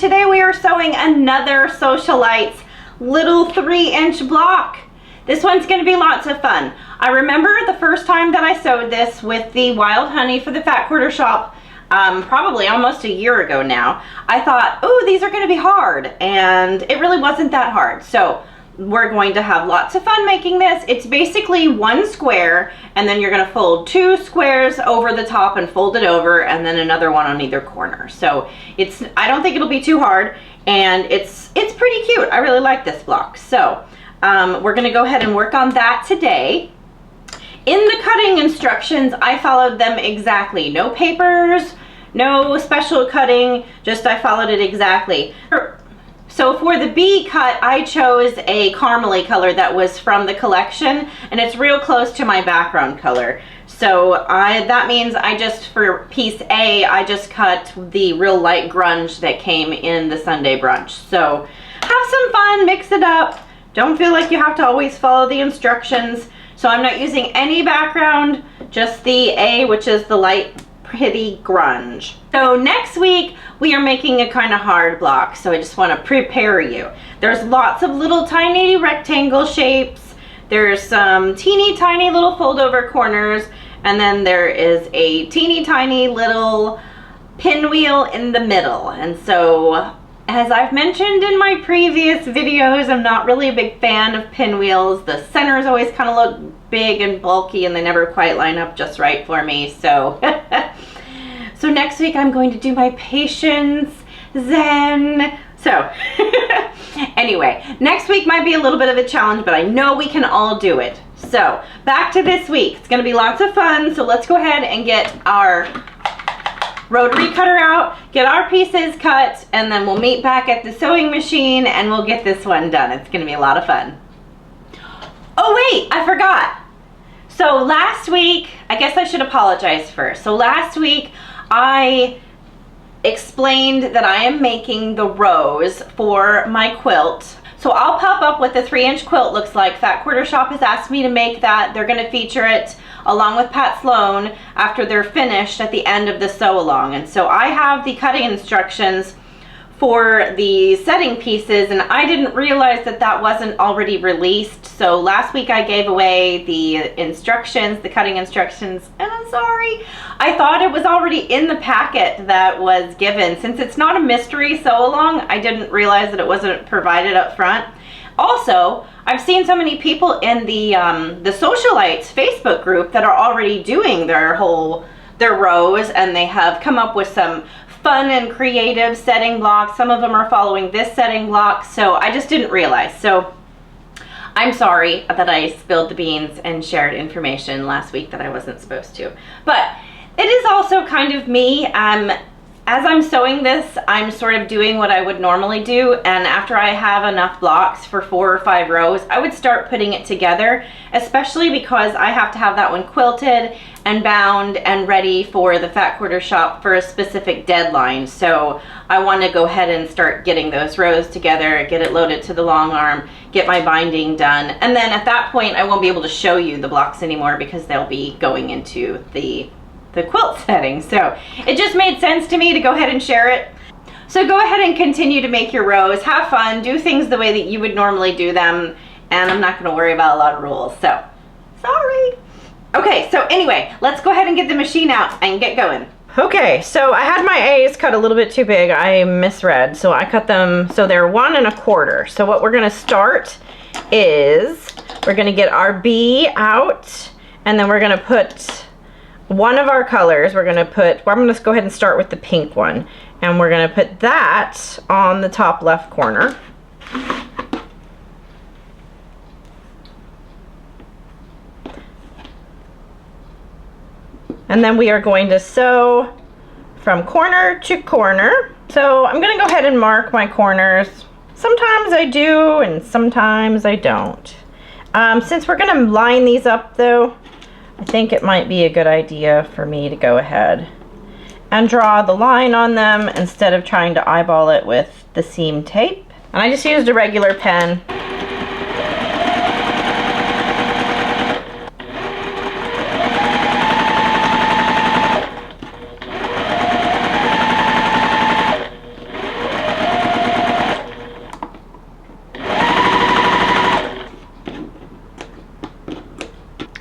today we are sewing another Sewcialites little 3-inch block. This one's going to be lots of fun. I remember the first time that I sewed this with the wild honey for the Fat Quarter Shop, probably almost a year ago now. I thought, oh, these are going to be hard, and it really wasn't that hard. So we're going to have lots of fun making this. It's basically one square, and then you're going to fold 2 squares over the top and fold it over, and then another one on either corner. So I don't think it'll be too hard, and it's pretty cute. I really like this block. So we're going to go ahead and work on that today. In the cutting instructions, I followed them exactly. No papers, no special cutting, just I followed it exactly. So for the bee cut, I chose a caramely color that was from the collection, and it's real close to my background color. So that means for piece A, I just cut the real light grunge that came in the Sunday Brunch. So have some fun, mix it up. Don't feel like you have to always follow the instructions. So I'm not using any background, just the A, which is the light pretty grunge. So next week we are making a kind of hard block, so I just want to prepare you. There's lots of little tiny rectangle shapes. There's some teeny tiny little fold over corners, and then there is a teeny tiny little pinwheel in the middle. And so, as I've mentioned in my previous videos, I'm not really a big fan of pinwheels. The centers always kind of look big and bulky, and they never quite line up just right for me. So so next week I'm going to do my patience zen. So anyway, next week might be a little bit of a challenge, but I know we can all do it. So back to this week. It's going to be lots of fun. So let's go ahead and get our rotary cutter out, get our pieces cut, and then we'll meet back at the sewing machine and we'll get this one done. It's going to be a lot of fun. Oh wait, I forgot. So last week, I guess I should apologize first. So last week I explained that I am making the rose for my quilt. So I'll pop up what the 3-inch quilt looks like. Fat Quarter Shop has asked me to make that. They're going to feature it along with Pat Sloan after they're finished at the end of the sew along. And so I have the cutting instructions for the setting pieces, and I didn't realize that that wasn't already released. So last week I gave away the instructions, the cutting instructions, and I'm sorry. I thought it was already in the packet that was given. Since it's not a mystery sew along, I didn't realize that it wasn't provided up front. Also, I've seen so many people in the Sewcialites Facebook group that are already doing their rows, and they have come up with some fun and creative setting blocks. Some of them are following this setting block, so I just didn't realize. So I'm sorry that I spilled the beans and shared information last week that I wasn't supposed to. But it is also kind of me. As I'm sewing this, I'm sort of doing what I would normally do, and after I have enough blocks for 4 or 5 rows, I would start putting it together, especially because I have to have that one quilted and bound and ready for the Fat Quarter Shop for a specific deadline. So I want to go ahead and start getting those rows together, get it loaded to the long arm, get my binding done, and then at that point I won't be able to show you the blocks anymore because they'll be going into the quilt setting. So it just made sense to me to go ahead and share it. So go ahead and continue to make your rows, have fun, do things the way that you would normally do them, and I'm not going to worry about a lot of rules. So sorry. Okay, so anyway, let's go ahead and get the machine out and get going. Okay, so I had my A's cut a little bit too big. I misread, so I cut them so they're 1 1/4. So what we're going to start is we're going to get our B out, and then we're going to put one of our colors. I'm going to go ahead and start with the pink one, and we're going to put that on the top left corner. And then we are going to sew from corner to corner. So I'm going to go ahead and mark my corners. Sometimes I do and sometimes I don't. Since we're going to line these up though, I think it might be a good idea for me to go ahead and draw the line on them instead of trying to eyeball it with the seam tape. And I just used a regular pen.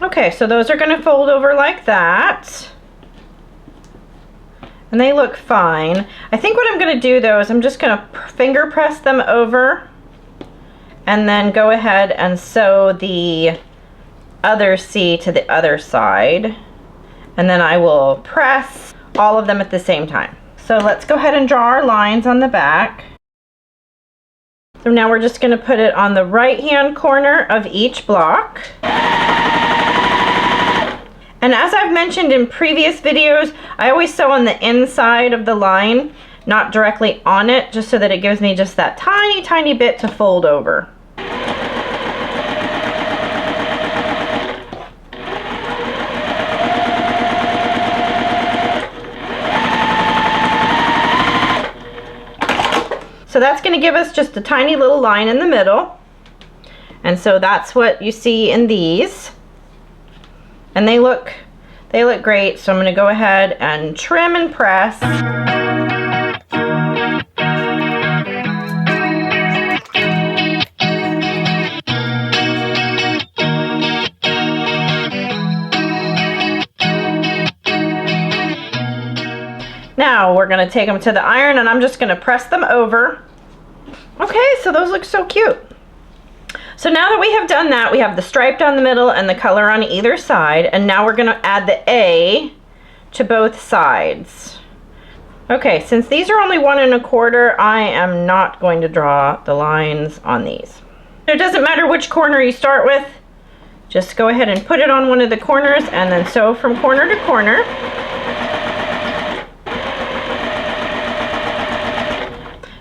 Okay, so those are going to fold over like that. And they look fine. I think what I'm going to do though is I'm just going to finger press them over and then go ahead and sew the other C to the other side. And then I will press all of them at the same time. So let's go ahead and draw our lines on the back. So now we're just going to put it on the right hand corner of each block. And as I've mentioned in previous videos, I always sew on the inside of the line, not directly on it, just so that it gives me just that tiny, tiny bit to fold over. So that's going to give us just a tiny little line in the middle. And so that's what you see in these. And they look great, so I'm going to go ahead and trim and press. Now we're going to take them to the iron and I'm just going to press them over. Okay, so those look so cute. So now that we have done that, we have the stripe down the middle and the color on either side, and now we're going to add the A to both sides. Okay, since these are only 1 1/4, I am not going to draw the lines on these. It doesn't matter which corner you start with, just go ahead and put it on one of the corners and then sew from corner to corner.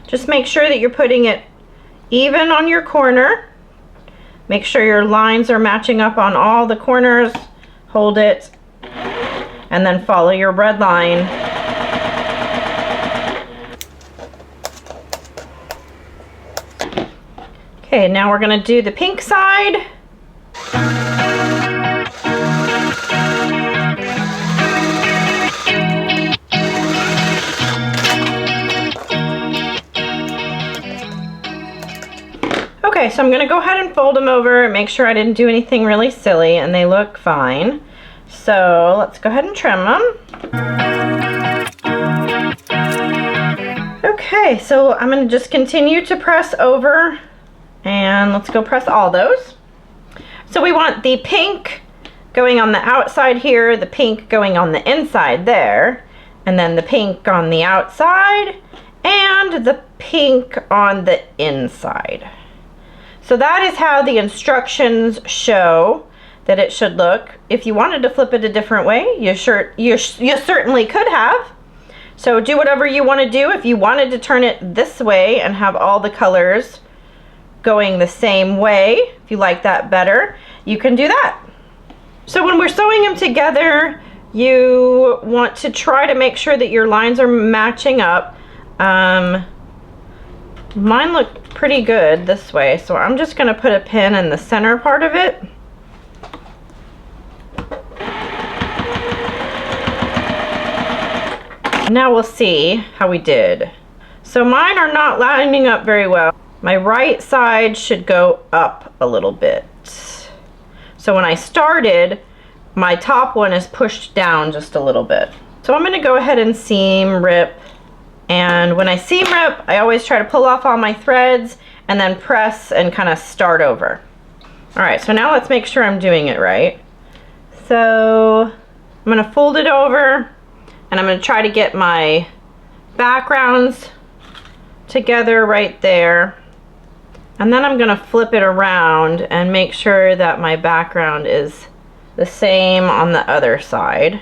Just make sure that you're putting it even on your corner. Make sure your lines are matching up on all the corners. Hold it and then follow your red line. Okay, now we're going to do the pink side. Okay, so I'm going to go ahead and fold them over and make sure I didn't do anything really silly, and they look fine. So let's go ahead and trim them. Okay, so I'm going to just continue to press over, and let's go press all those. So we want the pink going on the outside here, the pink going on the inside there, and then the pink on the outside, and the pink on the inside. So that is how the instructions show that it should look. If you wanted to flip it a different way, you certainly could have. So do whatever you want to do. If you wanted to turn it this way and have all the colors going the same way, if you like that better, you can do that. So when we're sewing them together, you want to try to make sure that your lines are matching up. Mine look pretty good this way, so I'm just going to put a pin in the center part of it. Now we'll see how we did. So mine are not lining up very well. My right side should go up a little bit. So when I started, my top one is pushed down just a little bit. So I'm going to go ahead and seam rip. And when I seam rip, I always try to pull off all my threads and then press and kind of start over. All right, so now let's make sure I'm doing it right. So I'm going to fold it over and I'm going to try to get my backgrounds together right there. And then I'm going to flip it around and make sure that my background is the same on the other side.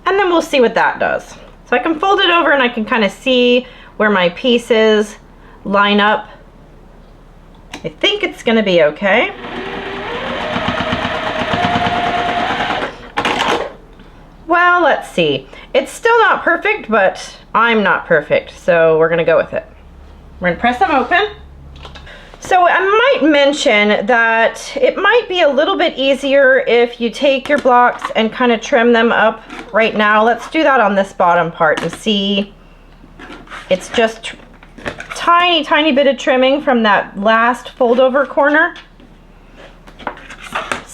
And then we'll see what that does. So I can fold it over and I can kind of see where my pieces line up. I think it's going to be okay. Well, let's see. It's still not perfect, but I'm not perfect, so we're going to go with it. We're going to press them open. So I might mention that it might be a little bit easier if you take your blocks and kind of trim them up right now. Let's do that on this bottom part and see. It's just tiny, tiny bit of trimming from that last fold over corner.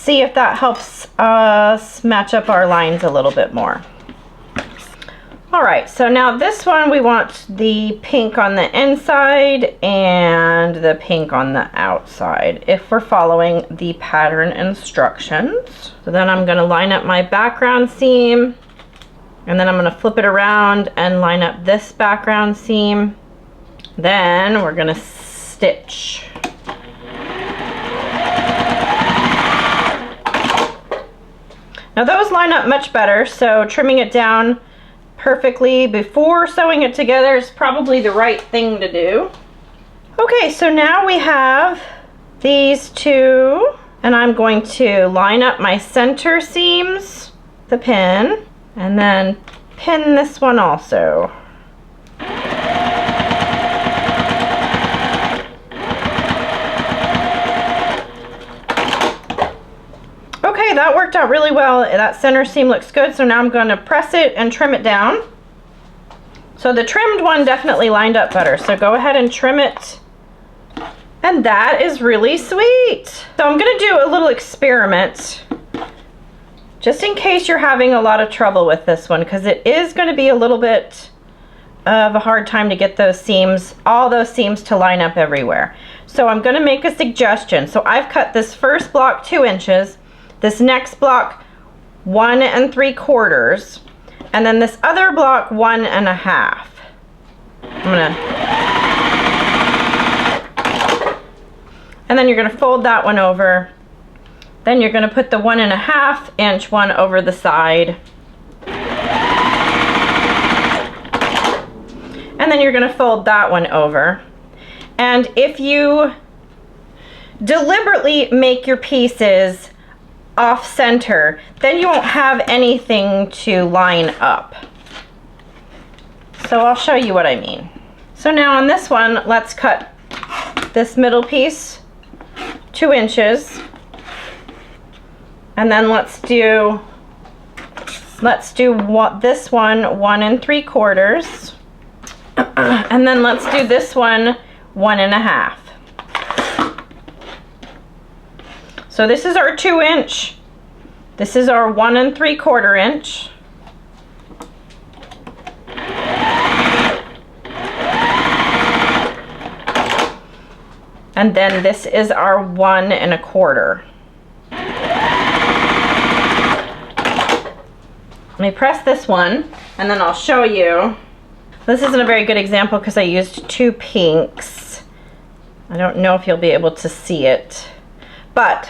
see if that helps us match up our lines a little bit more. All right, so now this one we want the pink on the inside and the pink on the outside if we're following the pattern instructions. So then I'm gonna line up my background seam, and then I'm gonna flip it around and line up this background seam. Then we're gonna stitch. Now those line up much better, so trimming it down perfectly before sewing it together is probably the right thing to do. Okay, so now we have these two, and I'm going to line up my center seams, the pin, and then pin this one also. Okay, that worked out really well. That center seam looks good, so now I'm going to press it and trim it down. So the trimmed one definitely lined up better, so go ahead and trim it. And that is really sweet. So I'm going to do a little experiment, just in case you're having a lot of trouble with this one, because it is going to be a little bit of a hard time to get those seams, all those seams to line up everywhere. So I'm going to make a suggestion. So I've cut this first block 2 inches, this next block 1 3/4, and then this other block 1 1/2. And then you're gonna fold that one over. Then you're gonna put the 1 1/2 inch one over the side. And then you're gonna fold that one over. And if you deliberately make your pieces off center, then you won't have anything to line up. So I'll show you what I mean. So now on this one, let's cut this middle piece 2 inches, and then let's do this one 1 3/4, and then let's do this one 1 1/2. So this is our 2 inch, this is our 1 3/4 inch, and then this is our 1 1/4. Let me press this one and then I'll show you. This isn't a very good example because I used 2 pinks. I don't know if you'll be able to see it, but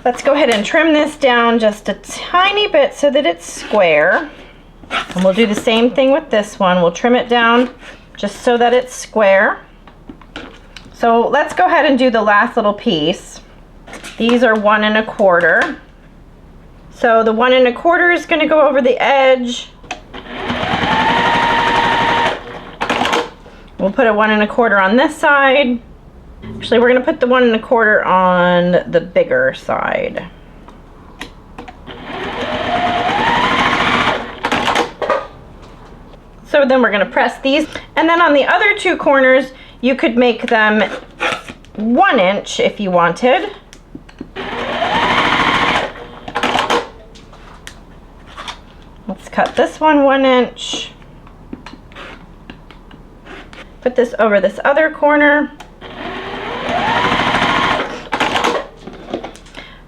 let's go ahead and trim this down just a tiny bit so that it's square. And we'll do the same thing with this one. We'll trim it down just so that it's square. So let's go ahead and do the last little piece. These are 1 1/4. So the 1 1/4 is going to go over the edge. We'll put a 1 1/4 on this side. Actually, we're going to put the 1 1/4 on the bigger side. So then we're going to press these, and then on the other 2 corners you could make them 1 inch if you wanted. Let's cut this one 1 inch. Put this over this other corner.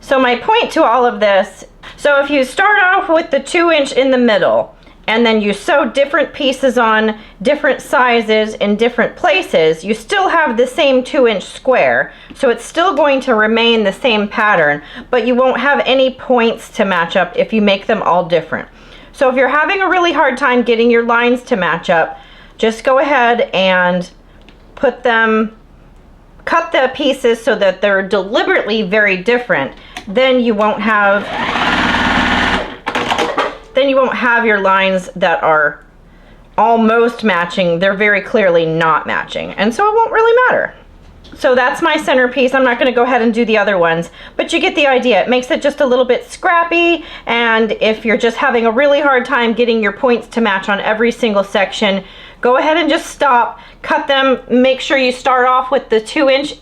So my point to all of this, so if you start off with the 2 inch in the middle, and then you sew different pieces on different sizes in different places, you still have the same 2 inch square. So it's still going to remain the same pattern, but you won't have any points to match up if you make them all different. So if you're having a really hard time getting your lines to match up, just go ahead and cut the pieces so that they're deliberately very different. Then you won't have your lines that are almost matching. They're very clearly not matching, and so it won't really matter. So that's my centerpiece. I'm not going to go ahead and do the other ones, but you get the idea. It makes it just a little bit scrappy, and if you're just having a really hard time getting your points to match on every single section, go ahead and just stop, cut them, make sure you start off with the 2 inch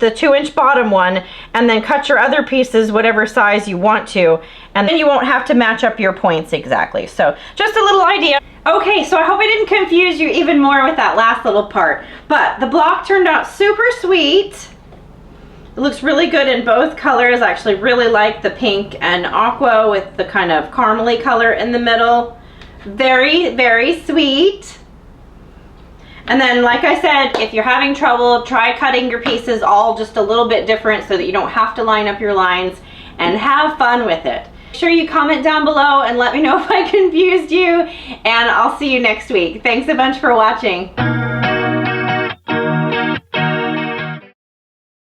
the 2-inch bottom one, and then cut your other pieces whatever size you want to, and then you won't have to match up your points exactly. So just a little idea. Okay, so I hope I didn't confuse you even more with that last little part, but the block turned out super sweet. It looks really good in both colors. I actually really like the pink and aqua with the kind of caramely color in the middle. Very, very sweet. And then, like I said, if you're having trouble, try cutting your pieces all just a little bit different so that you don't have to line up your lines, and have fun with it. Make sure you comment down below and let me know if I confused you, and I'll see you next week. Thanks a bunch for watching.